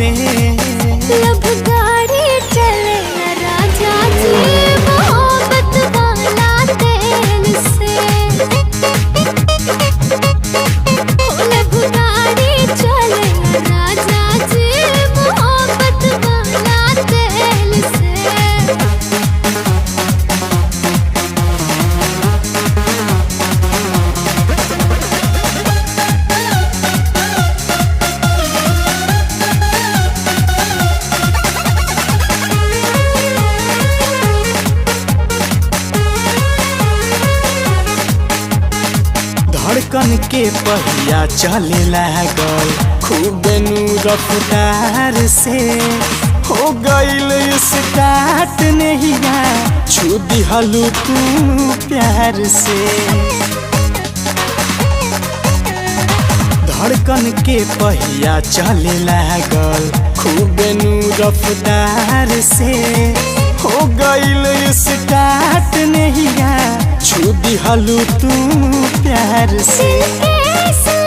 से। लब गाड़ी चले न राजा जी मोहब्बत वाला तेल से। लब गाड़ी चले न राजा जी मोहब्बत वाला तेल से। धड़कन के पहिया चले लागल खूब नू रफ्तार से। हो गईल स्टार्ट नहिया छू दिहलू तू प्यार से। धड़कन के पहिया चले लागल खूब नू रफ्तार से। हो गईल स्टार्ट नहिया छू दिहलू तू प्यार से। दिल के